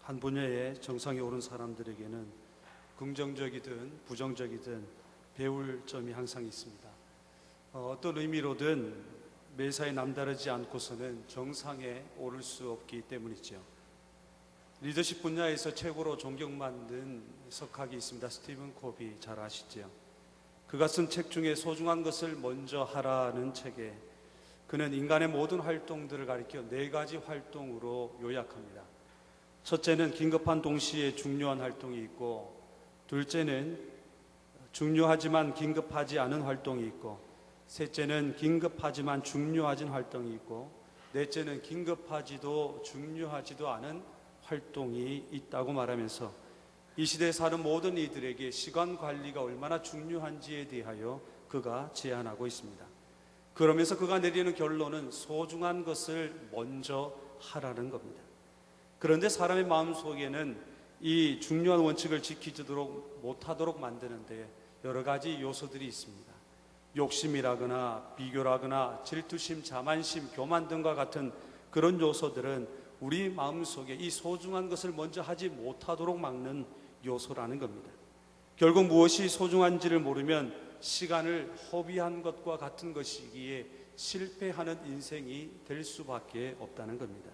한 분야에 정상에 오른 사람들에게는 긍정적이든 부정적이든 배울 점이 항상 있습니다. 어떤 의미로든 매사에 남다르지 않고서는 정상에 오를 수 없기 때문이죠. 리더십 분야에서 최고로 존경받는 석학이 있습니다. 스티븐 코비 잘 아시죠? 그가 쓴 책 중에 소중한 것을 먼저 하라는 책에 그는 인간의 모든 활동들을 가리켜 4가지 활동으로 요약합니다. 첫째는 긴급한 동시에 중요한 활동이 있고, 둘째는 중요하지만 긴급하지 않은 활동이 있고, 셋째는 긴급하지만 중요하진 활동이 있고, 넷째는 긴급하지도 중요하지도 않은 활동이 있다고 말하면서 이 시대에 사는 모든 이들에게 시간 관리가 얼마나 중요한지에 대하여 그가 제안하고 있습니다. 그러면서 그가 내리는 결론은 소중한 것을 먼저 하라는 겁니다. 그런데 사람의 마음속에는 이 중요한 원칙을 지키도록 못하도록 만드는데 여러 가지 요소들이 있습니다. 욕심이라거나 비교라거나 질투심, 자만심, 교만 등과 같은 그런 요소들은 우리 마음속에 이 소중한 것을 먼저 하지 못하도록 막는 요소라는 겁니다. 결국 무엇이 소중한지를 모르면 시간을 허비한 것과 같은 것이기에 실패하는 인생이 될 수밖에 없다는 겁니다.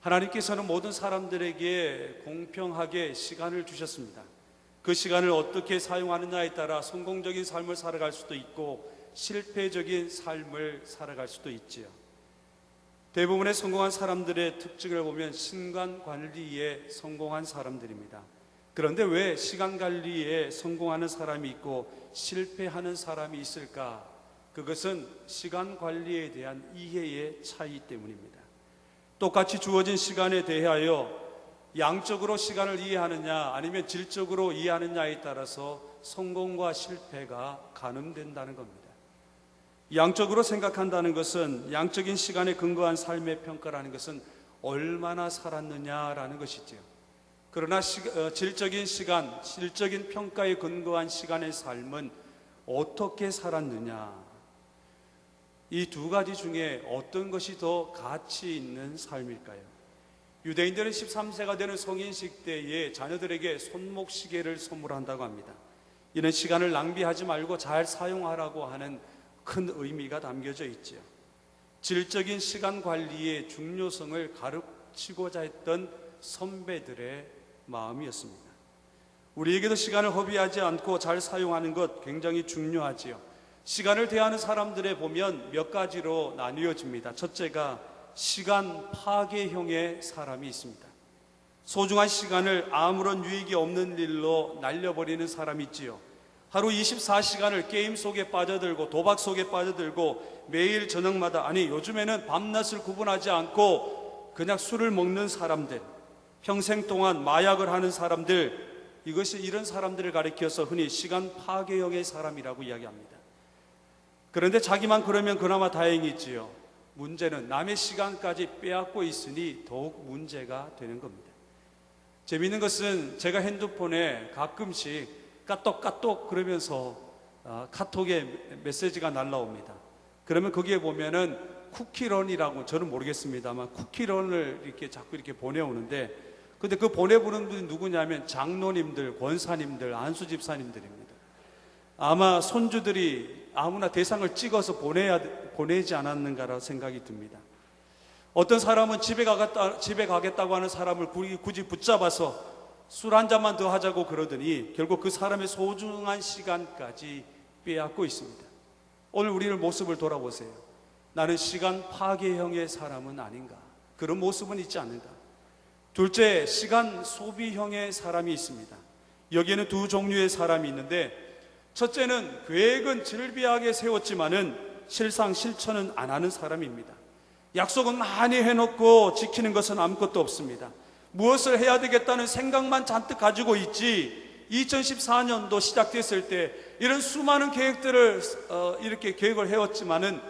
하나님께서는 모든 사람들에게 공평하게 시간을 주셨습니다. 그 시간을 어떻게 사용하느냐에 따라 성공적인 삶을 살아갈 수도 있고 실패적인 삶을 살아갈 수도 있지요. 대부분의 성공한 사람들의 특징을 보면 시간 관리에 성공한 사람들입니다. 그런데 왜 시간 관리에 성공하는 사람이 있고 실패하는 사람이 있을까? 그것은 시간 관리에 대한 이해의 차이 때문입니다. 똑같이 주어진 시간에 대하여 양적으로 시간을 이해하느냐 아니면 질적으로 이해하느냐에 따라서 성공과 실패가 가늠된다는 겁니다. 양적으로 생각한다는 것은, 양적인 시간에 근거한 삶의 평가라는 것은 얼마나 살았느냐라는 것이죠. 그러나 질적인 시간, 질적인 평가에 근거한 시간의 삶은 어떻게 살았느냐, 이 2가지 중에 어떤 것이 더 가치 있는 삶일까요? 유대인들은 13세가 되는 성인식 때에 자녀들에게 손목시계를 선물한다고 합니다. 이는 시간을 낭비하지 말고 잘 사용하라고 하는 큰 의미가 담겨져 있죠. 질적인 시간 관리의 중요성을 가르치고자 했던 선배들의 마음이었습니다. 우리에게도 시간을 허비하지 않고 잘 사용하는 것 굉장히 중요하지요. 시간을 대하는 사람들에 보면 몇 가지로 나뉘어집니다. 첫째가 시간 파괴형의 사람이 있습니다. 소중한 시간을 아무런 유익이 없는 일로 날려버리는 사람이 있지요. 하루 24시간을 게임 속에 빠져들고 도박 속에 빠져들고 매일 저녁마다, 아니 요즘에는 밤낮을 구분하지 않고 그냥 술을 먹는 사람들, 평생 동안 마약을 하는 사람들, 이것이 이런 사람들을 가리켜서 흔히 시간 파괴형의 사람이라고 이야기합니다. 그런데 자기만 그러면 그나마 다행이지요. 문제는 남의 시간까지 빼앗고 있으니 더욱 문제가 되는 겁니다. 재미있는 것은 제가 핸드폰에 가끔씩 까똑까똑 그러면서 카톡에 메시지가 날라옵니다. 그러면 거기에 보면은 쿠키런이라고, 저는 모르겠습니다만 쿠키런을 이렇게 자꾸 이렇게 보내오는데, 근데 그 보내보는 분이 누구냐면 장로님들, 권사님들, 안수 집사님들입니다. 아마 손주들이 아무나 대상을 찍어서 보내지 않았는가라는 생각이 듭니다. 어떤 사람은 집에 가겠다고 하는 사람을 굳이 붙잡아서 술 한 잔만 더 하자고 그러더니 결국 그 사람의 소중한 시간까지 빼앗고 있습니다. 오늘 우리의 모습을 돌아보세요. 나는 시간 파괴형의 사람은 아닌가? 그런 모습은 있지 않는가? 둘째, 시간 소비형의 사람이 있습니다. 여기에는 2 종류의 사람이 있는데, 첫째는 계획은 즐비하게 세웠지만은 실상 실천은 안 하는 사람입니다. 약속은 많이 해놓고 지키는 것은 아무것도 없습니다. 무엇을 해야 되겠다는 생각만 잔뜩 가지고 있지, 2014년도 시작됐을 때 이런 수많은 계획들을 이렇게 계획을 해왔지만은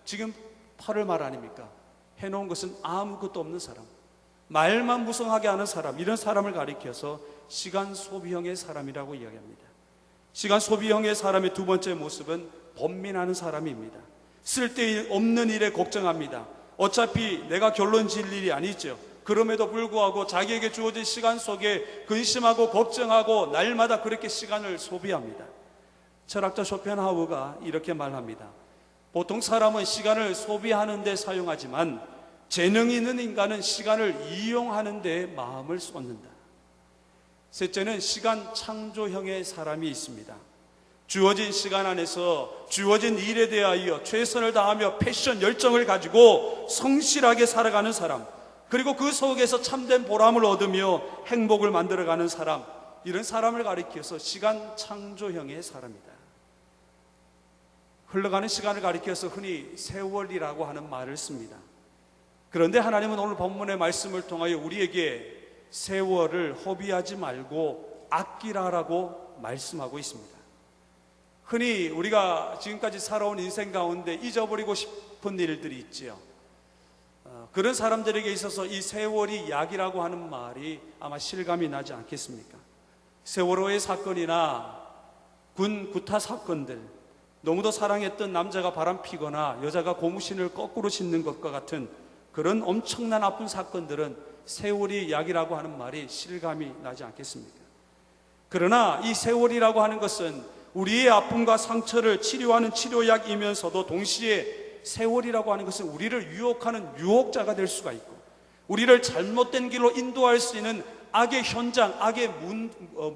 지금 8월 말 아닙니까? 해놓은 것은 아무것도 없는 사람, 말만 무성하게 하는 사람, 이런 사람을 가리켜서 시간 소비형의 사람이라고 이야기합니다. 시간 소비형의 사람의 2번째 모습은 번민하는 사람입니다. 쓸데없는 일에 걱정합니다. 어차피 내가 결론 지을 일이 아니죠. 그럼에도 불구하고 자기에게 주어진 시간 속에 근심하고 걱정하고 날마다 그렇게 시간을 소비합니다. 철학자 쇼펜하우어가 이렇게 말합니다. 보통 사람은 시간을 소비하는 데 사용하지만 재능이 있는 인간은 시간을 이용하는 데 마음을 쏟는다. 셋째는 시간 창조형의 사람이 있습니다. 주어진 시간 안에서 주어진 일에 대하여 최선을 다하며 패션 열정을 가지고 성실하게 살아가는 사람, 그리고 그 속에서 참된 보람을 얻으며 행복을 만들어가는 사람, 이런 사람을 가리켜서 시간 창조형의 사람이다. 흘러가는 시간을 가리켜서 흔히 세월이라고 하는 말을 씁니다. 그런데 하나님은 오늘 본문의 말씀을 통하여 우리에게 세월을 허비하지 말고 아끼라라고 말씀하고 있습니다. 흔히 우리가 지금까지 살아온 인생 가운데 잊어버리고 싶은 일들이 있지요. 그런 사람들에게 있어서 이 세월이 약이라고 하는 말이 아마 실감이 나지 않겠습니까? 세월호의 사건이나 군 구타 사건들, 너무도 사랑했던 남자가 바람피거나 여자가 고무신을 거꾸로 신는 것과 같은 그런 엄청난 아픈 사건들은 세월이 약이라고 하는 말이 실감이 나지 않겠습니까? 그러나 이 세월이라고 하는 것은 우리의 아픔과 상처를 치료하는 치료약이면서도 동시에 세월이라고 하는 것은 우리를 유혹하는 유혹자가 될 수가 있고 우리를 잘못된 길로 인도할 수 있는 악의 현장, 악의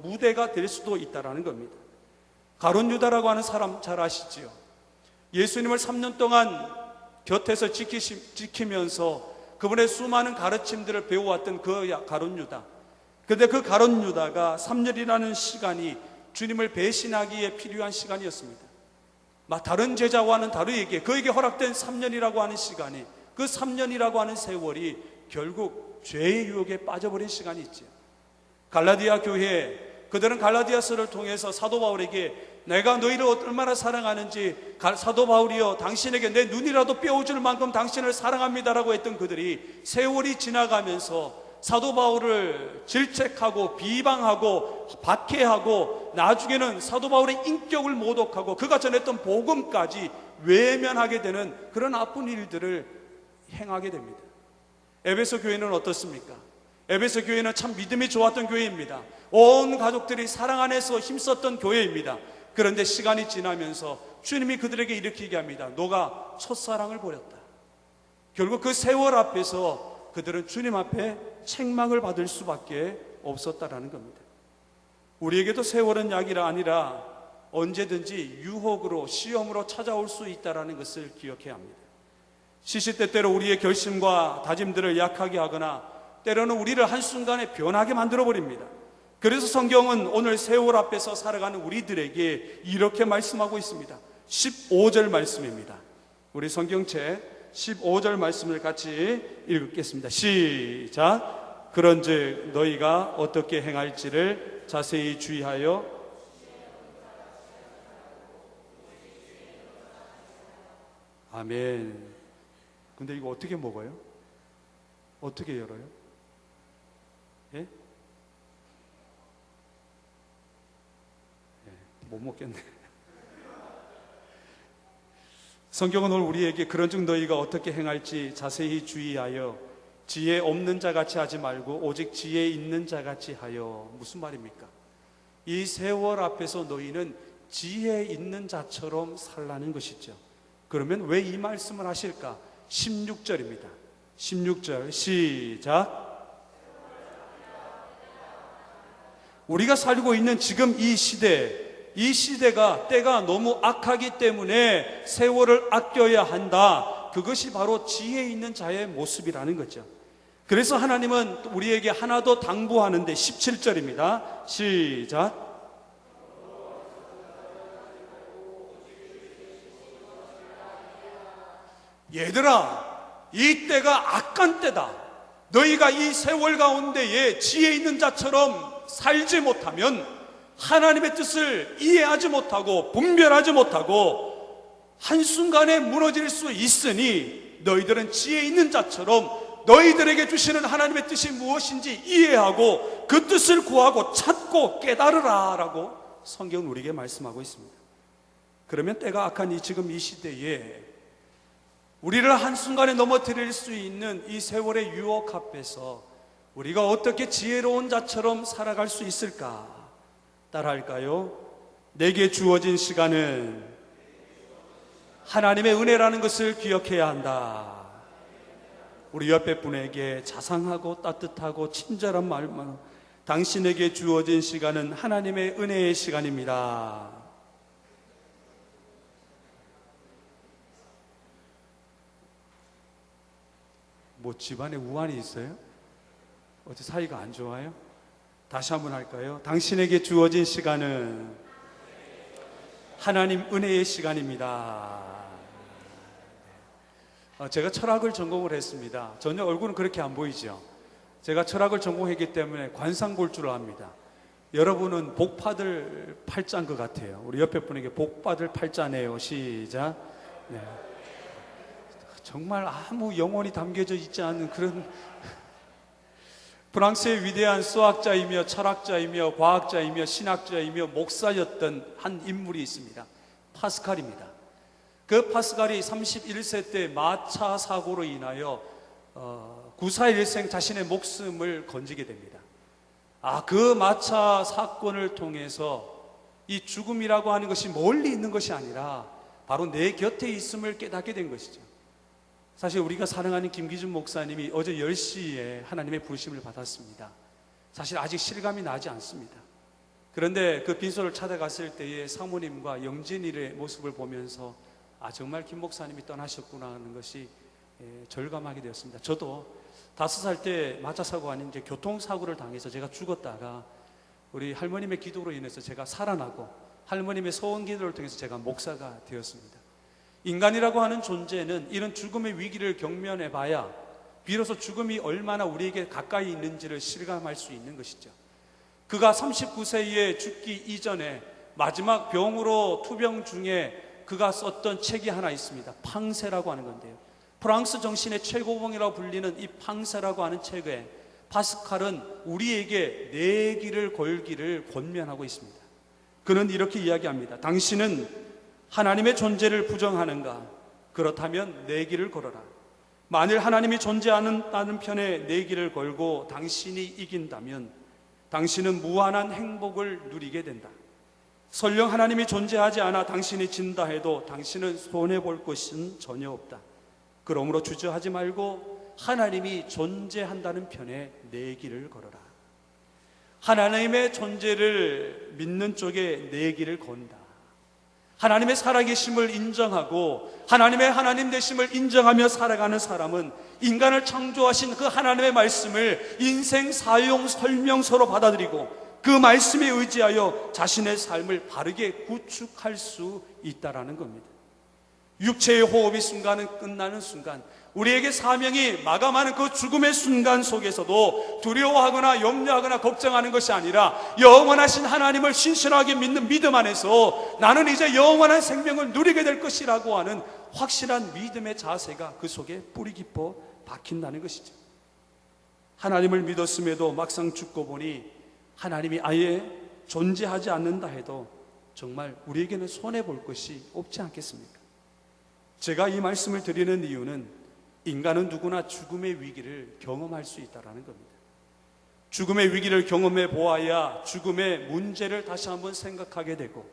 무대가 될 수도 있다는 겁니다. 가룟 유다라고 하는 사람 잘 아시지요? 예수님을 3년 동안 곁에서 지키면서 그분의 수많은 가르침들을 배워왔던 그 가룟 유다. 그런데 그 가룟 유다가 3년이라는 시간이 주님을 배신하기에 필요한 시간이었습니다. 다른 제자와는 다르게 그에게 허락된 3년이라고 하는 시간이, 그 3년이라고 하는 세월이 결국 죄의 유혹에 빠져버린 시간이 있죠. 갈라디아 교회, 그들은 갈라디아서를 통해서 사도 바울에게 내가 너희를 얼마나 사랑하는지, 사도 바울이여 당신에게 내 눈이라도 빼어줄 만큼 당신을 사랑합니다라고 했던 그들이 세월이 지나가면서 사도 바울을 질책하고 비방하고 박해하고 나중에는 사도 바울의 인격을 모독하고 그가 전했던 복음까지 외면하게 되는 그런 아픈 일들을 행하게 됩니다. 에베소 교회는 어떻습니까? 에베소 교회는 참 믿음이 좋았던 교회입니다. 온 가족들이 사랑 안에서 힘썼던 교회입니다. 그런데 시간이 지나면서 주님이 그들에게 이렇게 얘기합니다. 너가 첫사랑을 버렸다. 결국 그 세월 앞에서 그들은 주님 앞에 책망을 받을 수밖에 없었다라는 겁니다. 우리에게도 세월은 약이라 아니라 언제든지 유혹으로 시험으로 찾아올 수 있다는 것을 기억해야 합니다. 시시때때로 우리의 결심과 다짐들을 약하게 하거나 때로는 우리를 한순간에 변하게 만들어버립니다. 그래서 성경은 오늘 세월 앞에서 살아가는 우리들에게 이렇게 말씀하고 있습니다. 15절 말씀입니다. 우리 성경책 15절 말씀을 같이 읽겠습니다. 시작. 그런즉 너희가 어떻게 행할지를 자세히 주의하여. 아멘. 근데 이거 어떻게 먹어요? 어떻게 열어요? 예? 못 먹겠네. 성경은 오늘 우리에게 그런즉 너희가 어떻게 행할지 자세히 주의하여 지혜 없는 자같이 하지 말고 오직 지혜 있는 자같이 하여. 무슨 말입니까? 이 세월 앞에서 너희는 지혜 있는 자처럼 살라는 것이죠. 그러면 왜 이 말씀을 하실까? 16절입니다. 16절 시작. 우리가 살고 있는 지금 이 시대가 때가 너무 악하기 때문에 세월을 아껴야 한다. 그것이 바로 지혜 있는 자의 모습이라는 거죠. 그래서 하나님은 우리에게 하나 더 당부하는데 17절입니다. 시작. 얘들아, 이 때가 악한 때다. 너희가 이 세월 가운데에 지혜 있는 자처럼 살지 못하면 하나님의 뜻을 이해하지 못하고 분별하지 못하고 한순간에 무너질 수 있으니 너희들은 지혜 있는 자처럼 너희들에게 주시는 하나님의 뜻이 무엇인지 이해하고 그 뜻을 구하고 찾고 깨달으라 라고 성경은 우리에게 말씀하고 있습니다. 그러면 때가 악한 지금 이 시대에 우리를 한순간에 넘어뜨릴 수 있는 이 세월의 유혹 앞에서 우리가 어떻게 지혜로운 자처럼 살아갈 수 있을까? 따라할까요? 내게 주어진 시간은 하나님의 은혜라는 것을 기억해야 한다. 우리 옆에 분에게 자상하고 따뜻하고 친절한 말만, 당신에게 주어진 시간은 하나님의 은혜의 시간입니다. 뭐 집안에 우환이 있어요? 어디 사이가 안 좋아요? 다시 한번 할까요? 당신에게 주어진 시간은 하나님 은혜의 시간입니다. 제가 철학을 전공을 했습니다. 전혀 얼굴은 그렇게 안 보이죠? 제가 철학을 전공했기 때문에 관상 볼 줄 압니다. 여러분은 복 받을 팔자인 것 같아요. 우리 옆에 분에게 복 받을 팔자네요. 시작. 네. 정말 아무 영혼이 담겨져 있지 않은 그런 프랑스의 위대한 수학자이며 철학자이며 과학자이며 신학자이며 목사였던 한 인물이 있습니다. 파스칼입니다. 그 파스칼이 31세 때 마차 사고로 인하여 구사일생 자신의 목숨을 건지게 됩니다. 그 마차 사건을 통해서 이 죽음이라고 하는 것이 멀리 있는 것이 아니라 바로 내 곁에 있음을 깨닫게 된 것이죠. 사실 우리가 사랑하는 김기준 목사님이 어제 10시에 하나님의 부르심을 받았습니다. 사실 아직 실감이 나지 않습니다. 그런데 그 빈소를 찾아갔을 때에 사모님과 영진이의 모습을 보면서 정말 김 목사님이 떠나셨구나 하는 것이 절감하게 되었습니다. 저도 5살 때 마차사고 아닌 이제 교통사고를 당해서 제가 죽었다가 우리 할머님의 기도로 인해서 제가 살아나고 할머님의 소원 기도를 통해서 제가 목사가 되었습니다. 인간이라고 하는 존재는 이런 죽음의 위기를 경면해 봐야 비로소 죽음이 얼마나 우리에게 가까이 있는지를 실감할 수 있는 것이죠. 그가 39세에 죽기 이전에 마지막 병으로 투병 중에 그가 썼던 책이 하나 있습니다. 팡세라고 하는 건데요, 프랑스 정신의 최고봉이라고 불리는 이 팡세라고 하는 책에 파스칼은 우리에게 내기를 걸기를 권면하고 있습니다. 그는 이렇게 이야기합니다. 당신은 하나님의 존재를 부정하는가? 그렇다면 내기를 걸어라. 만일 하나님이 존재하는 편에 내기를 걸고 당신이 이긴다면 당신은 무한한 행복을 누리게 된다. 설령 하나님이 존재하지 않아 당신이 진다 해도 당신은 손해볼 것은 전혀 없다. 그러므로 주저하지 말고 하나님이 존재한다는 편에 내기를 걸어라. 하나님의 존재를 믿는 쪽에 내기를 건다. 하나님의 살아계심을 인정하고 하나님의 하나님 되심을 인정하며 살아가는 사람은 인간을 창조하신 그 하나님의 말씀을 인생 사용 설명서로 받아들이고 그 말씀에 의지하여 자신의 삶을 바르게 구축할 수 있다라는 겁니다. 육체의 호흡이 순간은 끝나는 순간, 우리에게 사명이 마감하는 그 죽음의 순간 속에서도 두려워하거나 염려하거나 걱정하는 것이 아니라 영원하신 하나님을 신실하게 믿는 믿음 안에서 나는 이제 영원한 생명을 누리게 될 것이라고 하는 확실한 믿음의 자세가 그 속에 뿌리 깊어 박힌다는 것이죠. 하나님을 믿었음에도 막상 죽고 보니 하나님이 아예 존재하지 않는다 해도 정말 우리에게는 손해볼 것이 없지 않겠습니까? 제가 이 말씀을 드리는 이유는 인간은 누구나 죽음의 위기를 경험할 수 있다는 겁니다. 죽음의 위기를 경험해 보아야 죽음의 문제를 다시 한번 생각하게 되고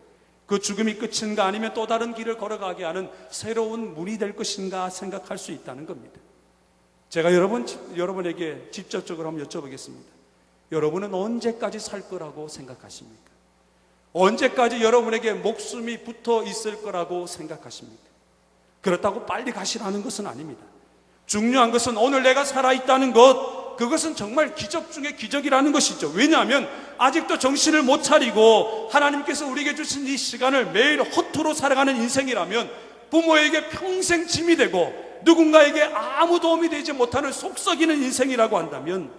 그 죽음이 끝인가 아니면 또 다른 길을 걸어가게 하는 새로운 문이 될 것인가 생각할 수 있다는 겁니다. 제가 여러분에게 직접적으로 한번 여쭤보겠습니다. 여러분은 언제까지 살 거라고 생각하십니까? 언제까지 여러분에게 목숨이 붙어 있을 거라고 생각하십니까? 그렇다고 빨리 가시라는 것은 아닙니다. 중요한 것은 오늘 내가 살아있다는 것, 그것은 정말 기적 중에 기적이라는 것이죠. 왜냐하면 아직도 정신을 못 차리고 하나님께서 우리에게 주신 이 시간을 매일 허투루 살아가는 인생이라면 부모에게 평생 짐이 되고 누군가에게 아무 도움이 되지 못하는 속썩이는 인생이라고 한다면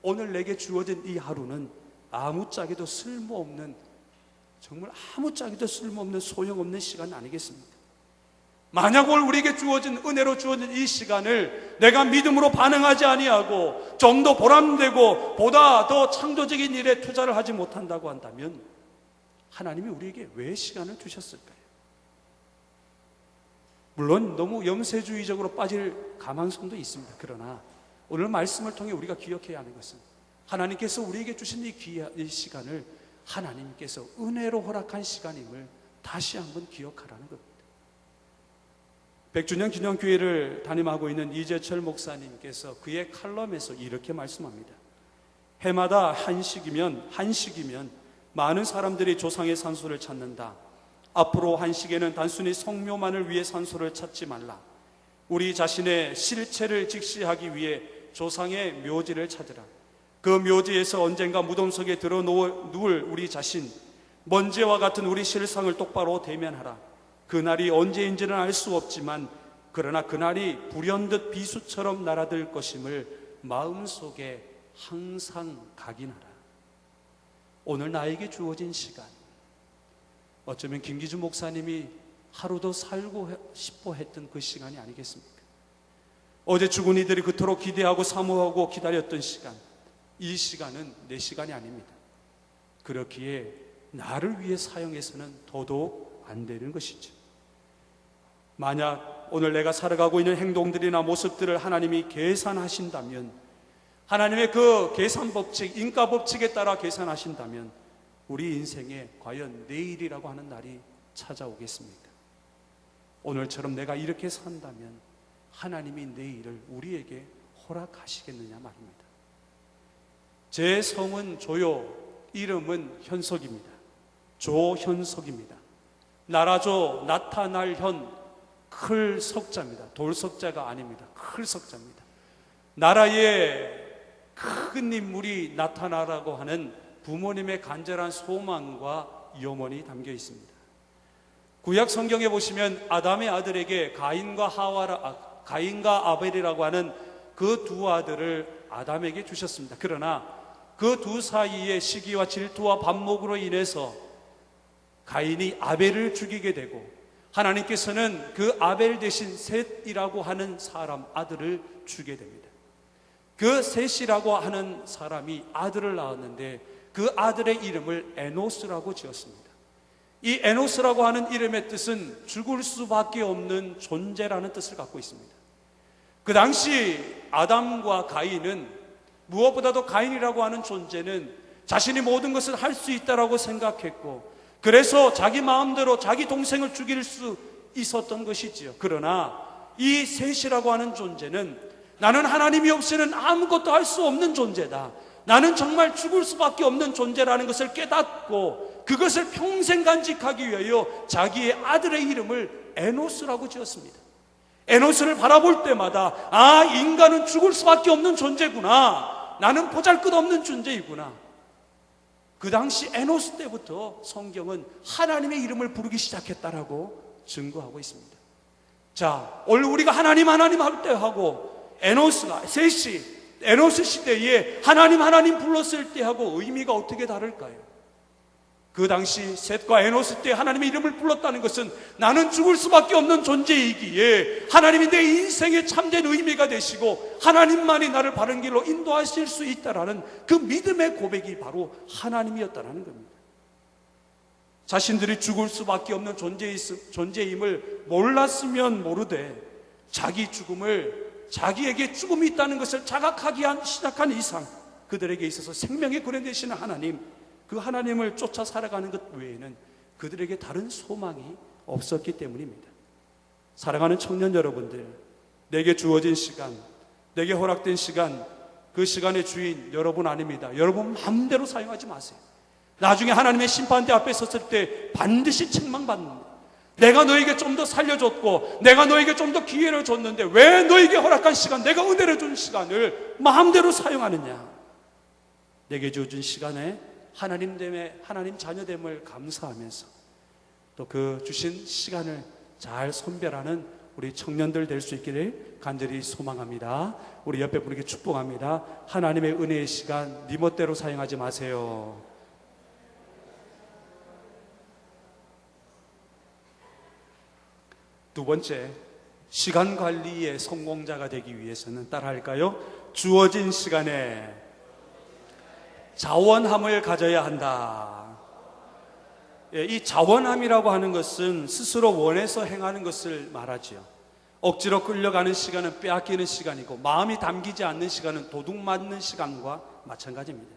오늘 내게 주어진 이 하루는 아무짝에도 쓸모없는, 정말 아무짝에도 쓸모없는 소용없는 시간 아니겠습니까? 만약 오늘 우리에게 주어진 은혜로 주어진 이 시간을 내가 믿음으로 반응하지 아니하고 좀 더 보람되고 보다 더 창조적인 일에 투자를 하지 못한다고 한다면 하나님이 우리에게 왜 시간을 주셨을까요? 물론 너무 염세주의적으로 빠질 가망성도 있습니다. 그러나 오늘 말씀을 통해 우리가 기억해야 하는 것은 하나님께서 우리에게 주신 이 시간을 하나님께서 은혜로 허락한 시간임을 다시 한번 기억하라는 겁니다. 100주년 기념교회를 담임하고 있는 이재철 목사님께서 그의 칼럼에서 이렇게 말씀합니다. 해마다 한식이면 많은 사람들이 조상의 산소를 찾는다. 앞으로 한식에는 단순히 성묘만을 위해 산소를 찾지 말라. 우리 자신의 실체를 직시하기 위해 조상의 묘지를 찾으라. 그 묘지에서 언젠가 무덤 속에 들어 누울 우리 자신, 먼지와 같은 우리 실상을 똑바로 대면하라. 그날이 언제인지는 알 수 없지만 그러나 그날이 불현듯 비수처럼 날아들 것임을 마음속에 항상 각인하라. 오늘 나에게 주어진 시간, 어쩌면 김기주 목사님이 하루 더 살고 싶어 했던 그 시간이 아니겠습니까? 어제 죽은 이들이 그토록 기대하고 사모하고 기다렸던 시간, 이 시간은 내 시간이 아닙니다. 그렇기에 나를 위해 사용해서는 더더욱 안 되는 것이죠. 만약 오늘 내가 살아가고 있는 행동들이나 모습들을 하나님이 계산하신다면, 하나님의 그 계산 법칙, 인가 법칙에 따라 계산하신다면 우리 인생에 과연 내일이라고 하는 날이 찾아오겠습니까? 오늘처럼 내가 이렇게 산다면 하나님이 내일을 우리에게 허락하시겠느냐 말입니다. 제 성은 조요, 이름은 현석입니다. 조현석입니다. 나라조, 나타날 현, 클 석자입니다. 돌 석자가 아닙니다. 클 석자입니다. 나라에 큰 인물이 나타나라고 하는 부모님의 간절한 소망과 염원이 담겨 있습니다. 구약 성경에 보시면 아담의 아들에게 가인과 아벨이라고 하는 그 두 아들을 아담에게 주셨습니다. 그러나 그 두 사이의 시기와 질투와 반목으로 인해서 가인이 아벨을 죽이게 되고, 하나님께서는 그 아벨 대신 셋이라고 하는 사람, 아들을 주게 됩니다. 그 셋이라고 하는 사람이 아들을 낳았는데 그 아들의 이름을 에노스라고 지었습니다. 이 에노스라고 하는 이름의 뜻은 죽을 수밖에 없는 존재라는 뜻을 갖고 있습니다. 그 당시 아담과 가인은, 무엇보다도 가인이라고 하는 존재는 자신이 모든 것을 할 수 있다라고 생각했고, 그래서 자기 마음대로 자기 동생을 죽일 수 있었던 것이지요. 그러나 이 셋이라고 하는 존재는 나는 하나님이 없이는 아무것도 할 수 없는 존재다, 나는 정말 죽을 수밖에 없는 존재라는 것을 깨닫고 그것을 평생 간직하기 위하여 자기의 아들의 이름을 에노스라고 지었습니다. 에노스를 바라볼 때마다 아, 인간은 죽을 수밖에 없는 존재구나, 나는 보잘것없는 존재이구나. 그 당시 에노스 때부터 성경은 하나님의 이름을 부르기 시작했다라고 증거하고 있습니다. 자, 오늘 우리가 하나님 할 때 하고 에노스가 셋이 에노스 시대에 하나님 불렀을 때 하고 의미가 어떻게 다를까요? 그 당시 셋과 에노스 때 하나님의 이름을 불렀다는 것은 나는 죽을 수밖에 없는 존재이기에 하나님이 내 인생의 참된 의미가 되시고 하나님만이 나를 바른 길로 인도하실 수 있다라는 그 믿음의 고백이 바로 하나님이었다는 겁니다. 자신들이 죽을 수밖에 없는 존재임을 몰랐으면 모르되 자기 죽음을, 자기에게 죽음이 있다는 것을 자각하기 시작한 이상 그들에게 있어서 생명의 근원 되시는 하나님, 그 하나님을 쫓아 살아가는 것 외에는 그들에게 다른 소망이 없었기 때문입니다. 사랑하는 청년 여러분들, 내게 주어진 시간, 내게 허락된 시간, 그 시간의 주인 여러분 아닙니다. 여러분 마음대로 사용하지 마세요. 나중에 하나님의 심판대 앞에 섰을 때 반드시 책망받는다. 내가 너에게 좀 더 살려줬고 내가 너에게 좀 더 기회를 줬는데 왜 너에게 허락한 시간, 내가 은혜를 준 시간을 마음대로 사용하느냐. 내게 주어진 시간에 하나님 자녀됨을 감사하면서 또 그 주신 시간을 잘 선별하는 우리 청년들 될 수 있기를 간절히 소망합니다. 우리 옆에 분에게 축복합니다. 하나님의 은혜의 시간 네 멋대로 사용하지 마세요. 두 번째, 시간 관리의 성공자가 되기 위해서는 따라할까요? 주어진 시간에 자원함을 가져야 한다. 이 자원함이라고 하는 것은 스스로 원해서 행하는 것을 말하지요. 억지로 끌려가는 시간은 빼앗기는 시간이고, 마음이 담기지 않는 시간은 도둑 맞는 시간과 마찬가지입니다.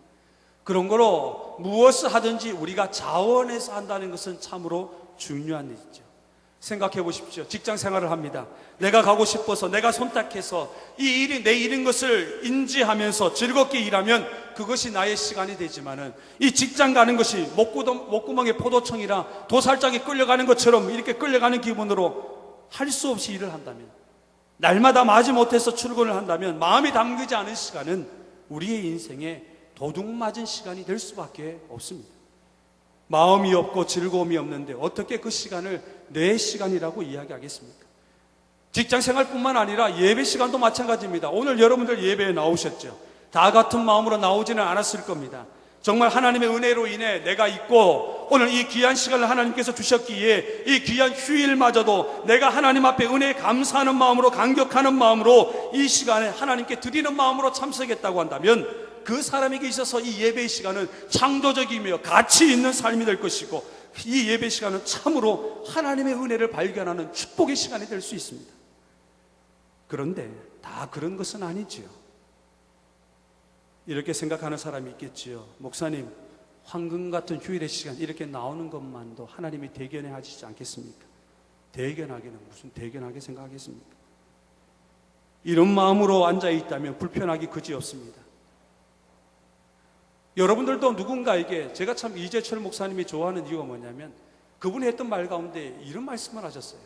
그런 거로 무엇을 하든지 우리가 자원해서 한다는 것은 참으로 중요한 일이죠. 생각해 보십시오. 직장 생활을 합니다. 내가 가고 싶어서, 내가 손딱해서 이 일이 내 일인 것을 인지하면서 즐겁게 일하면 그것이 나의 시간이 되지만은, 이 직장 가는 것이 목구멍에 포도청이라 도살장에 끌려가는 것처럼 이렇게 끌려가는 기분으로 할 수 없이 일을 한다면, 날마다 마지못해서 출근을 한다면, 마음이 담기지 않은 시간은 우리의 인생에 도둑 맞은 시간이 될 수밖에 없습니다. 마음이 없고 즐거움이 없는데 어떻게 그 시간을 내 시간이라고 이야기하겠습니까? 직장 생활뿐만 아니라 예배 시간도 마찬가지입니다. 오늘 여러분들 예배에 나오셨죠? 다 같은 마음으로 나오지는 않았을 겁니다. 정말 하나님의 은혜로 인해 내가 있고, 오늘 이 귀한 시간을 하나님께서 주셨기에 이 귀한 휴일마저도 내가 하나님 앞에 은혜에 감사하는 마음으로, 감격하는 마음으로 이 시간에 하나님께 드리는 마음으로 참석했다고 한다면, 그 사람에게 있어서 이 예배의 시간은 창조적이며 가치 있는 삶이 될 것이고, 이 예배 시간은 참으로 하나님의 은혜를 발견하는 축복의 시간이 될 수 있습니다. 그런데 다 그런 것은 아니지요. 이렇게 생각하는 사람이 있겠지요. 목사님, 황금 같은 휴일의 시간 이렇게 나오는 것만도 하나님이 대견해 하시지 않겠습니까? 대견하게는 무슨 대견하게 생각하겠습니까? 이런 마음으로 앉아있다면 불편하기 그지없습니다. 여러분들도 누군가에게, 제가 참 이재철 목사님이 좋아하는 이유가 뭐냐면, 그분이 했던 말 가운데 이런 말씀을 하셨어요.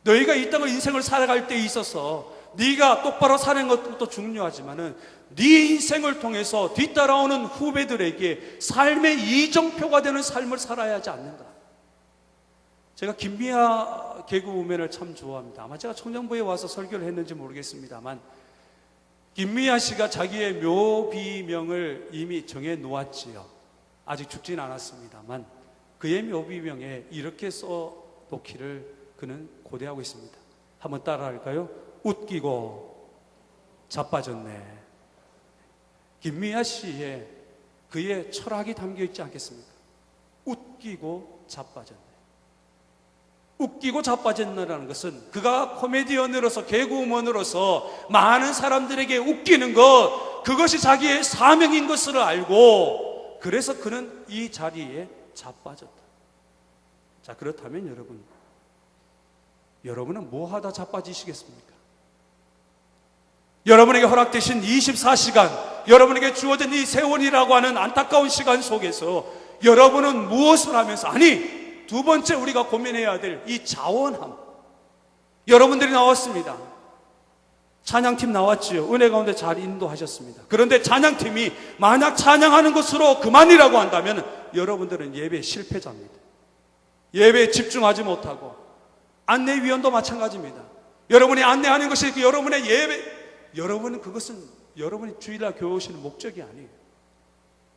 너희가 이 땅을 인생을 살아갈 때 있어서 네가 똑바로 사는 것도 중요하지만은 네 인생을 통해서 뒤따라오는 후배들에게 삶의 이정표가 되는 삶을 살아야 하지 않는가. 제가 김미아 개그우먼을 참 좋아합니다. 아마 제가 청정부에 와서 설교를 했는지 모르겠습니다만, 김미아 씨가 자기의 묘비명을 이미 정해 놓았지요. 아직 죽진 않았습니다만 그의 묘비명에 이렇게 써놓기를 그는 고대하고 있습니다. 한번 따라할까요? 웃기고 자빠졌네. 김미아 씨의 그의 철학이 담겨 있지 않겠습니까? 웃기고 자빠졌네. 웃기고 자빠졌다는 것은 그가 코미디언으로서, 개그우먼으로서 많은 사람들에게 웃기는 것, 그것이 자기의 사명인 것을 알고, 그래서 그는 이 자리에 자빠졌다. 자, 그렇다면 여러분은 뭐 하다 자빠지시겠습니까? 여러분에게 허락되신 24시간, 여러분에게 주어진 이 세월이라고 하는 안타까운 시간 속에서 여러분은 무엇을 하면서, 아니, 두 번째 우리가 고민해야 될 이 자원함. 여러분들이 나왔습니다. 찬양팀 나왔지요. 은혜 가운데 잘 인도하셨습니다. 그런데 찬양팀이 만약 찬양하는 것으로 그만이라고 한다면 여러분들은 예배 실패자입니다. 예배에 집중하지 못하고, 안내위원도 마찬가지입니다. 여러분이 안내하는 것이 여러분의 예배, 여러분은 그것은 여러분이 주일날 교회 오시는 목적이 아니에요.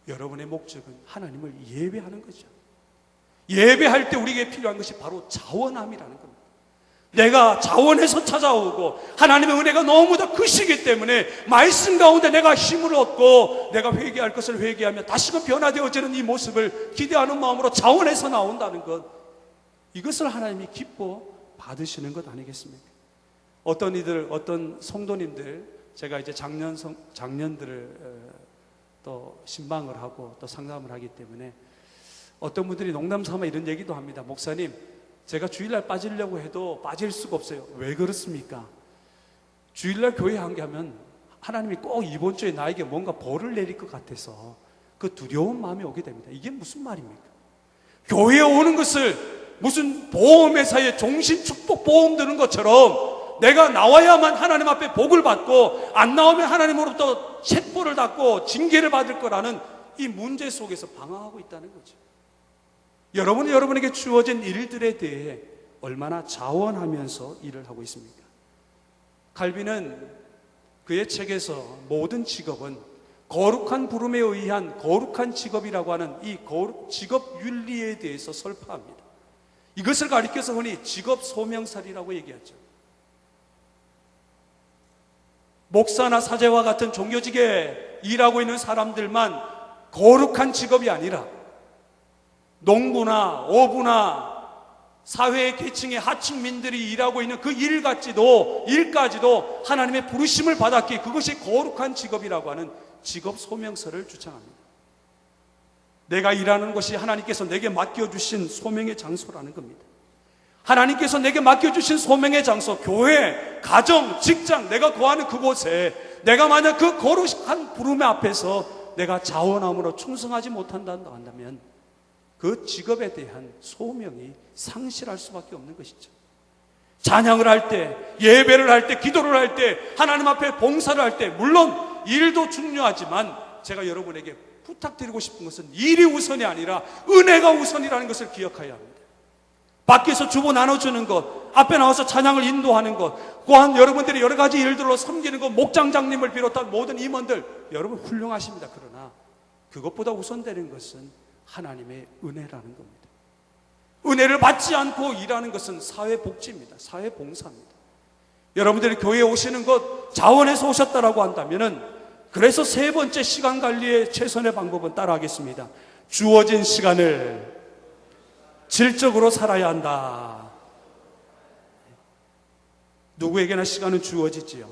여러분의 목적은 하나님을 예배하는 거죠. 예배할 때 우리에게 필요한 것이 바로 자원함이라는 겁니다. 내가 자원해서 찾아오고 하나님의 은혜가 너무나 크시기 때문에 말씀 가운데 내가 힘을 얻고 내가 회개할 것을 회개하며 다시금 변화되어지는 이 모습을 기대하는 마음으로 자원해서 나온다는 것, 이것을 하나님이 기뻐 받으시는 것 아니겠습니까? 어떤 성도님들, 제가 이제 장년들을 또 신방을 하고 또 상담을 하기 때문에 어떤 분들이 농담 삼아 이런 얘기도 합니다. 목사님, 제가 주일날 빠지려고 해도 빠질 수가 없어요. 왜 그렇습니까? 주일날 교회 함께하면 하나님이 꼭 이번 주에 나에게 뭔가 벌을 내릴 것 같아서 그 두려운 마음이 오게 됩니다. 이게 무슨 말입니까? 교회에 오는 것을 무슨 보험회사의 종신축복보험 드는 것처럼 내가 나와야만 하나님 앞에 복을 받고 안 나오면 하나님으로부터 책보를 받고 징계를 받을 거라는 이 문제 속에서 방황하고 있다는 거죠. 여러분이 여러분에게 주어진 일들에 대해 얼마나 자원하면서 일을 하고 있습니까? 칼빈은 그의 책에서 모든 직업은 거룩한 부름에 의한 거룩한 직업이라고 하는 이 직업 윤리에 대해서 설파합니다. 이것을 가리켜서 흔히 직업 소명살이라고 얘기하죠. 목사나 사제와 같은 종교직에 일하고 있는 사람들만 거룩한 직업이 아니라 농부나 어부나 사회의 계층의 하층민들이 일하고 있는 그 일까지도 하나님의 부르심을 받았기에 그것이 거룩한 직업이라고 하는 직업 소명서를 주장합니다. 내가 일하는 것이 하나님께서 내게 맡겨주신 소명의 장소라는 겁니다. 하나님께서 내게 맡겨주신 소명의 장소, 교회, 가정, 직장, 내가 거하는 그곳에 내가 만약 그 거룩한 부름의 앞에서 내가 자원함으로 충성하지 못한다고 한다면 그 직업에 대한 소명이 상실할 수밖에 없는 것이죠. 찬양을 할 때, 예배를 할 때, 기도를 할 때, 하나님 앞에 봉사를 할 때, 물론 일도 중요하지만 제가 여러분에게 부탁드리고 싶은 것은 일이 우선이 아니라 은혜가 우선이라는 것을 기억해야 합니다. 밖에서 주보 나눠주는 것, 앞에 나와서 찬양을 인도하는 것, 또한 여러분들이 여러 가지 일들로 섬기는 것, 목장장님을 비롯한 모든 임원들, 여러분 훌륭하십니다. 그러나 그것보다 우선되는 것은 하나님의 은혜라는 겁니다. 은혜를 받지 않고 일하는 것은 사회복지입니다. 사회봉사입니다. 여러분들이 교회에 오시는 것 자원해서 오셨다라고 한다면은, 그래서 세 번째 시간 관리의 최선의 방법은 따라하겠습니다. 주어진 시간을 질적으로 살아야 한다. 누구에게나 시간은 주어지지요.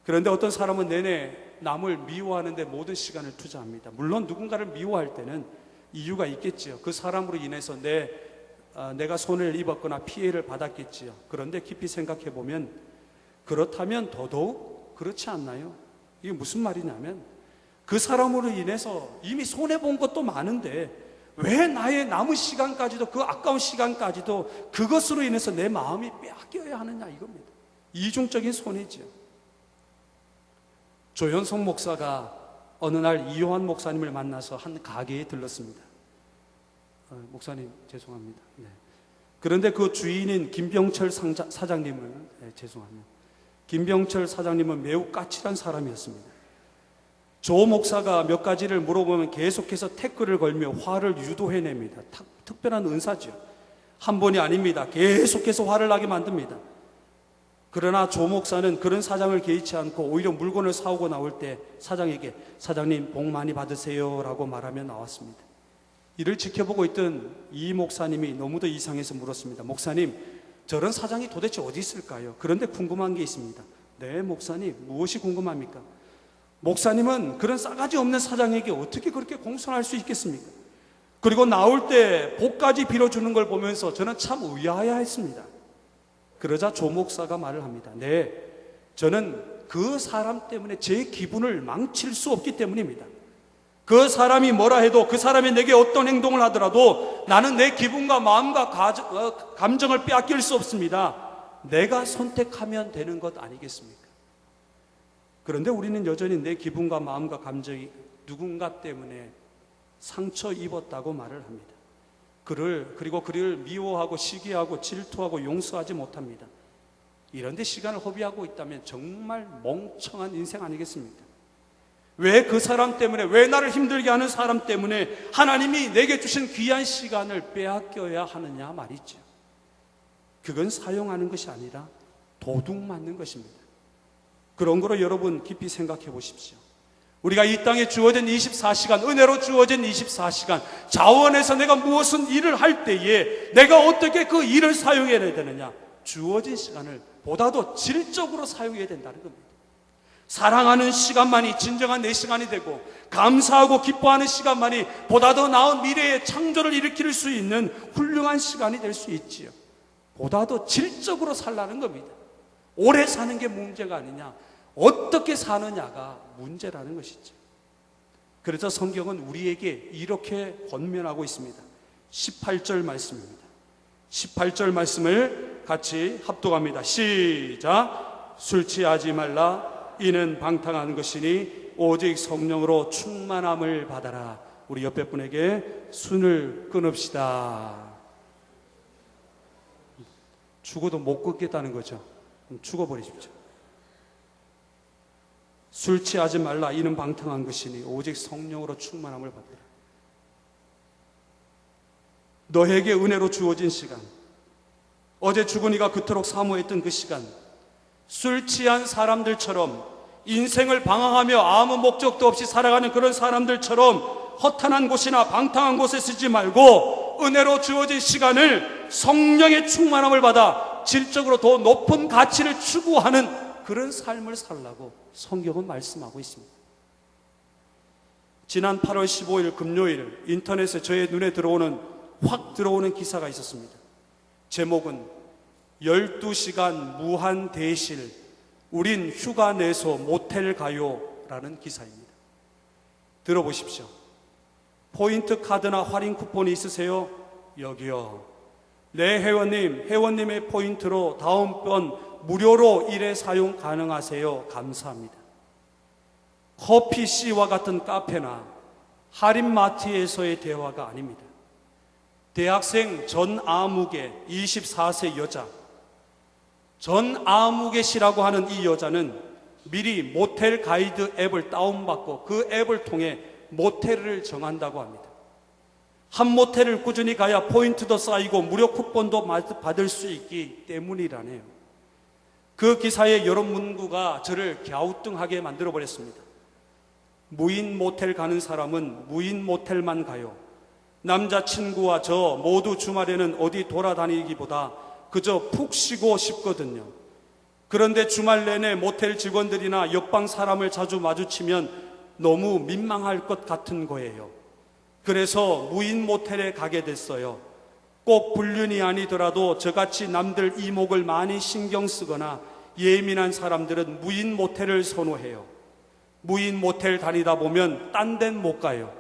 그런데 어떤 사람은 내내 남을 미워하는데 모든 시간을 투자합니다. 물론 누군가를 미워할 때는 이유가 있겠지요. 그 사람으로 인해서 내가 손해를 입었거나 피해를 받았겠지요. 그런데 깊이 생각해 보면 그렇다면 더더욱 그렇지 않나요? 이게 무슨 말이냐면, 그 사람으로 인해서 이미 손해본 것도 많은데 왜 나의 남은 시간까지도, 그 아까운 시간까지도 그것으로 인해서 내 마음이 빼앗겨야 하느냐, 이겁니다. 이중적인 손해지요. 조현성 목사가 어느 날 이요한 목사님을 만나서 한 가게에 들렀습니다. 목사님 죄송합니다. 네. 그런데 그 주인인 김병철 사장님은, 죄송합니다. 김병철 사장님은 매우 까칠한 사람이었습니다. 조 목사가 몇 가지를 물어보면 계속해서 태클을 걸며 화를 유도해냅니다. 특별한 은사죠. 한 번이 아닙니다. 계속해서 화를 나게 만듭니다. 그러나 조 목사는 그런 사장을 개의치 않고 오히려 물건을 사오고 나올 때 사장에게 사장님 복 많이 받으세요 라고 말하며 나왔습니다. 이를 지켜보고 있던 이 목사님이 너무도 이상해서 물었습니다. 목사님, 저런 사장이 도대체 어디 있을까요? 그런데 궁금한 게 있습니다. 네, 목사님, 무엇이 궁금합니까? 목사님은 그런 싸가지 없는 사장에게 어떻게 그렇게 공손할 수 있겠습니까? 그리고 나올 때 복까지 빌어주는 걸 보면서 저는 참 의아해했습니다. 그러자 조 목사가 말을 합니다. 네, 저는 그 사람 때문에 제 기분을 망칠 수 없기 때문입니다. 그 사람이 뭐라 해도, 그 사람이 내게 어떤 행동을 하더라도 나는 내 기분과 마음과 감정을 빼앗길 수 없습니다. 내가 선택하면 되는 것 아니겠습니까? 그런데 우리는 여전히 내 기분과 마음과 감정이 누군가 때문에 상처 입었다고 말을 합니다. 그리고 그를 미워하고 시기하고 질투하고 용서하지 못합니다. 이런데 시간을 허비하고 있다면 정말 멍청한 인생 아니겠습니까? 왜 그 사람 때문에, 왜 나를 힘들게 하는 사람 때문에 하나님이 내게 주신 귀한 시간을 빼앗겨야 하느냐 말이죠. 그건 사용하는 것이 아니라 도둑 맞는 것입니다. 그런 거로 여러분 깊이 생각해 보십시오. 우리가 이 땅에 주어진 24시간, 은혜로 주어진 24시간, 자원해서 내가 무엇은 일을 할 때에 내가 어떻게 그 일을 사용해야 되느냐, 주어진 시간을 보다도 질적으로 사용해야 된다는 겁니다. 사랑하는 시간만이 진정한 내 시간이 되고, 감사하고 기뻐하는 시간만이 보다 더 나은 미래의 창조를 일으킬 수 있는 훌륭한 시간이 될 수 있지요. 보다 더 질적으로 살라는 겁니다. 오래 사는 게 문제가 아니냐, 어떻게 사느냐가 문제라는 것이죠. 그래서 성경은 우리에게 이렇게 권면하고 있습니다. 18절 말씀입니다. 18절 말씀을 같이 합독합니다. 시작. 술 취하지 말라. 이는 방탕한 것이니 오직 성령으로 충만함을 받아라. 우리 옆에 분에게 순을 끊읍시다. 죽어도 못 끊겠다는 거죠. 그럼 죽어버리십시오. 술 취하지 말라. 이는 방탕한 것이니 오직 성령으로 충만함을 받으라. 너에게 은혜로 주어진 시간, 어제 죽은 이가 그토록 사모했던 그 시간, 술 취한 사람들처럼 인생을 방황하며 아무 목적도 없이 살아가는 그런 사람들처럼 허탄한 곳이나 방탕한 곳에 쓰지 말고 은혜로 주어진 시간을 성령의 충만함을 받아 질적으로 더 높은 가치를 추구하는 그런 삶을 살라고 성경은 말씀하고 있습니다. 지난 8월 15일 금요일 인터넷에 저의 눈에 확 들어오는 기사가 있었습니다. 제목은 12시간 무한 대실, 우린 휴가 내서 모텔 가요 라는 기사입니다. 들어보십시오. 포인트 카드나 할인 쿠폰이 있으세요? 여기요. 네, 회원님의 포인트로 다음번 무료로 일회 사용 가능하세요. 감사합니다. 커피 C와 같은 카페나 할인마트에서의 대화가 아닙니다. 대학생 전아무개 24세 여자, 전아무개 씨라고 하는 이 여자는 미리 모텔 가이드 앱을 다운받고 그 앱을 통해 모텔을 정한다고 합니다. 한 모텔을 꾸준히 가야 포인트도 쌓이고 무료 쿠폰도 받을 수 있기 때문이라네요. 그 기사의 여러 문구가 저를 갸우뚱하게 만들어버렸습니다. 무인 모텔 가는 사람은 무인 모텔만 가요. 남자친구와 저 모두 주말에는 어디 돌아다니기보다 그저 푹 쉬고 싶거든요. 그런데 주말 내내 모텔 직원들이나 옆방 사람을 자주 마주치면 너무 민망할 것 같은 거예요. 그래서 무인 모텔에 가게 됐어요. 꼭 불륜이 아니더라도 저같이 남들 이목을 많이 신경 쓰거나 예민한 사람들은 무인 모텔을 선호해요. 무인 모텔 다니다 보면 딴 데는 못 가요.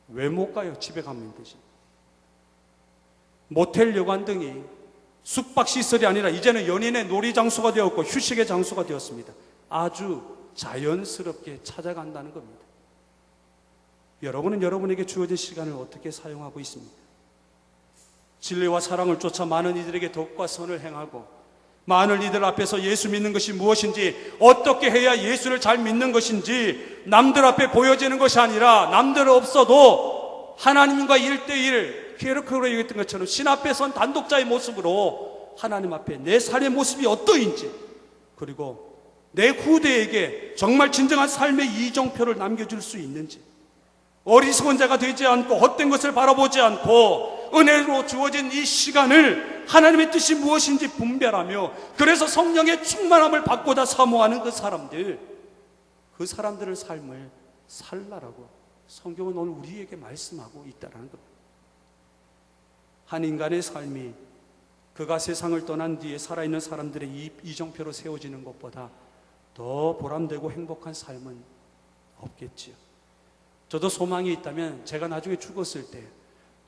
왜 못 가요? 집에 가면 되지. 모텔 여관 등이 숙박시설이 아니라 이제는 연인의 놀이장소가 되었고 휴식의 장소가 되었습니다. 아주 자연스럽게 찾아간다는 겁니다. 여러분은 여러분에게 주어진 시간을 어떻게 사용하고 있습니까? 진리와 사랑을 쫓아 많은 이들에게 덕과 선을 행하고 많은 이들 앞에서 예수 믿는 것이 무엇인지, 어떻게 해야 예수를 잘 믿는 것인지 남들 앞에 보여지는 것이 아니라 남들 없어도 하나님과 1대1 케르케고르가 얘기했던 것처럼 신 앞에 선 단독자의 모습으로 하나님 앞에 내 삶의 모습이 어떠인지, 그리고 내 후대에게 정말 진정한 삶의 이정표를 남겨줄 수 있는지, 어리석은 자가 되지 않고 헛된 것을 바라보지 않고 은혜로 주어진 이 시간을 하나님의 뜻이 무엇인지 분별하며 그래서 성령의 충만함을 받고자 사모하는 그 사람들의 삶을 살라라고 성경은 오늘 우리에게 말씀하고 있다는 겁니다. 한 인간의 삶이 그가 세상을 떠난 뒤에 살아있는 사람들의 이정표로 세워지는 것보다 더 보람되고 행복한 삶은 없겠지요. 저도 소망이 있다면 제가 나중에 죽었을 때,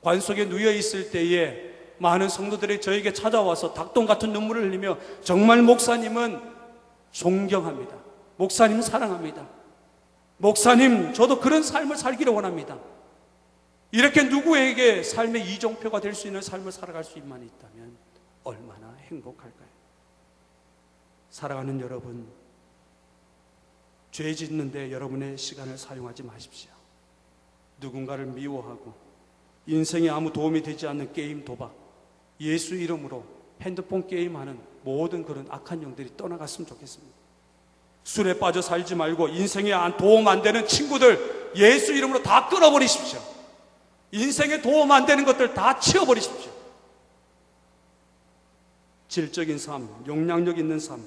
관 속에 누워 있을 때에 많은 성도들이 저에게 찾아와서 닭똥 같은 눈물을 흘리며 정말 목사님은 존경합니다. 목사님 사랑합니다. 목사님, 저도 그런 삶을 살기를 원합니다. 이렇게 누구에게 삶의 이정표가 될 수 있는 삶을 살아갈 수만 있다면 얼마나 행복할까요? 사랑하는 여러분, 죄 짓는데 여러분의 시간을 사용하지 마십시오. 누군가를 미워하고 인생에 아무 도움이 되지 않는 게임 도박, 예수 이름으로 핸드폰 게임하는 모든 그런 악한 영들이 떠나갔으면 좋겠습니다. 술에 빠져 살지 말고 인생에 도움 안 되는 친구들 예수 이름으로 다 끊어버리십시오. 인생에 도움 안 되는 것들 다 치워버리십시오. 질적인 삶, 영향력 있는 삶,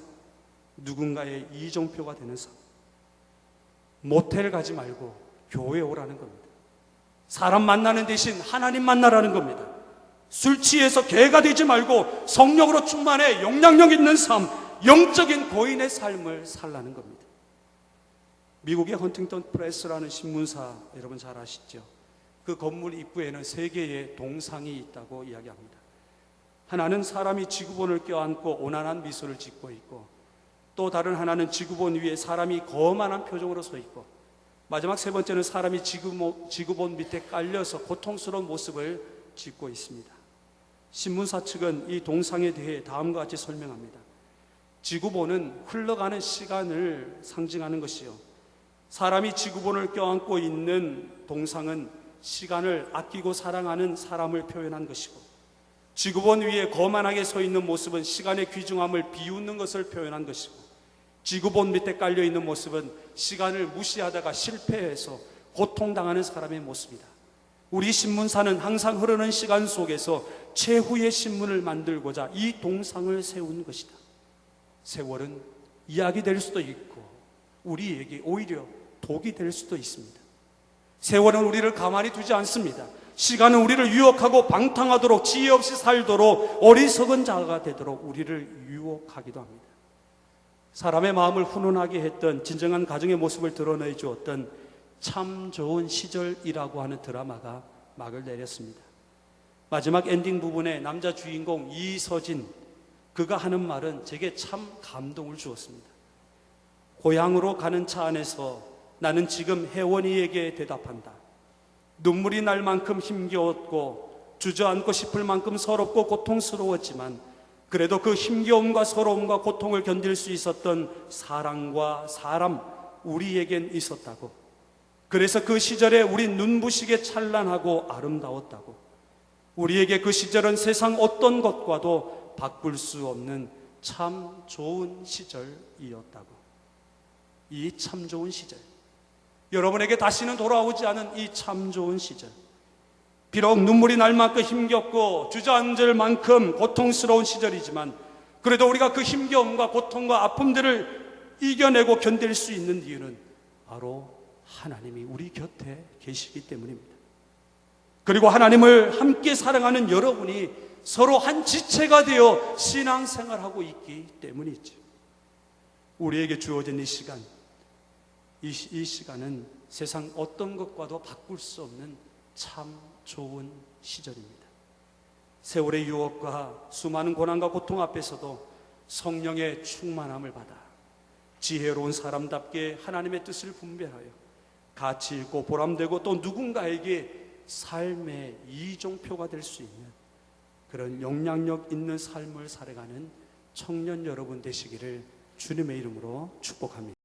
누군가의 이정표가 되는 삶. 모텔 가지 말고 교회 오라는 겁니다. 사람 만나는 대신 하나님 만나라는 겁니다. 술 취해서 개가 되지 말고 성령으로 충만해 영향력 있는 삶, 영적인 고인의 삶을 살라는 겁니다. 미국의 헌팅턴 프레스라는 신문사 여러분 잘 아시죠? 그 건물 입구에는 3개의 동상이 있다고 이야기합니다. 하나는 사람이 지구본을 껴안고 오난한 미소를 짓고 있고, 또 다른 하나는 지구본 위에 사람이 거만한 표정으로 서 있고, 마지막 3번째는 사람이 지구본 밑에 깔려서 고통스러운 모습을 짓고 있습니다. 신문사 측은 이 동상에 대해 다음과 같이 설명합니다. 지구본은 흘러가는 시간을 상징하는 것이요, 사람이 지구본을 껴안고 있는 동상은 시간을 아끼고 사랑하는 사람을 표현한 것이고, 지구본 위에 거만하게 서 있는 모습은 시간의 귀중함을 비웃는 것을 표현한 것이고, 지구본 밑에 깔려있는 모습은 시간을 무시하다가 실패해서 고통당하는 사람의 모습이다. 우리 신문사는 항상 흐르는 시간 속에서 최후의 신문을 만들고자 이 동상을 세운 것이다. 세월은 이야기 될 수도 있고 우리에게 오히려 독이 될 수도 있습니다. 세월은 우리를 가만히 두지 않습니다. 시간은 우리를 유혹하고 방탕하도록, 지혜 없이 살도록, 어리석은 자가 되도록 우리를 유혹하기도 합니다. 사람의 마음을 훈훈하게 했던, 진정한 가정의 모습을 드러내 주었던 참 좋은 시절이라고 하는 드라마가 막을 내렸습니다. 마지막 엔딩 부분에 남자 주인공 이서진, 그가 하는 말은 제게 참 감동을 주었습니다. 고향으로 가는 차 안에서 나는 지금 혜원이에게 대답한다. 눈물이 날 만큼 힘겨웠고 주저앉고 싶을 만큼 서럽고 고통스러웠지만 그래도 그 힘겨움과 서러움과 고통을 견딜 수 있었던 사랑과 사람, 우리에겐 있었다고. 그래서 그 시절에 우리 눈부시게 찬란하고 아름다웠다고. 우리에게 그 시절은 세상 어떤 것과도 바꿀 수 없는 참 좋은 시절이었다고. 이 참 좋은 시절, 여러분에게 다시는 돌아오지 않은 이 참 좋은 시절, 비록 눈물이 날 만큼 힘겹고 주저앉을 만큼 고통스러운 시절이지만 그래도 우리가 그 힘겨움과 고통과 아픔들을 이겨내고 견딜 수 있는 이유는 바로 하나님이 우리 곁에 계시기 때문입니다. 그리고 하나님을 함께 사랑하는 여러분이 서로 한 지체가 되어 신앙생활하고 있기 때문이죠. 우리에게 주어진 이 시간, 이 시간은 세상 어떤 것과도 바꿀 수 없는 참 좋은 시절입니다. 세월의 유혹과 수많은 고난과 고통 앞에서도 성령의 충만함을 받아 지혜로운 사람답게 하나님의 뜻을 분별하여 가치 있고 보람되고 또 누군가에게 삶의 이종표가 될 수 있는 그런 영향력 있는 삶을 살아가는 청년 여러분 되시기를 주님의 이름으로 축복합니다.